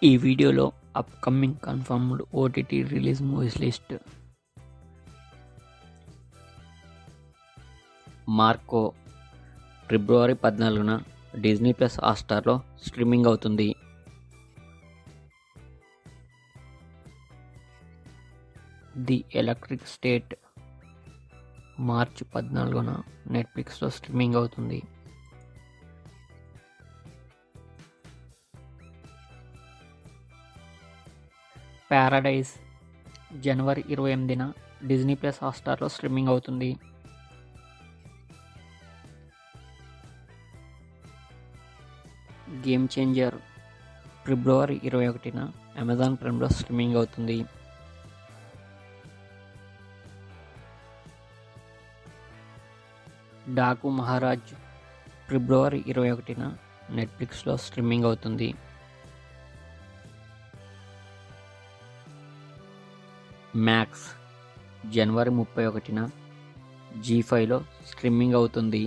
ఈ వీడియోలో upcoming confirmed OTT release movies list. Marco ఫిబ్రవరి 14న డిజ్నీ ప్లస్ హాట్‌స్టార్లో స్ట్రీమింగ్ అవుతుంది. ది ఎలక్ట్రిక్ స్టేట్ మార్చి 14న నెట్ఫ్లిక్స్లో స్ట్రీమింగ్ అవుతుంది. ప్యారడైజ్ జనవరి 28న డిజ్నీ ప్లస్ హాట్‌స్టార్లో స్ట్రీమింగ్ అవుతుంది. గేమ్ చేంజర్ ఫిబ్రవరి 21న అమెజాన్ ప్రైమ్లో స్ట్రీమింగ్ అవుతుంది. డాకు మహారాజ్ ఫిబ్రవరి 21న నెట్ఫ్లిక్స్లో స్ట్రీమింగ్ అవుతుంది. మ్యాక్స్ జనవరి 31న జీ5లో స్ట్రీమింగ్ అవుతుంది.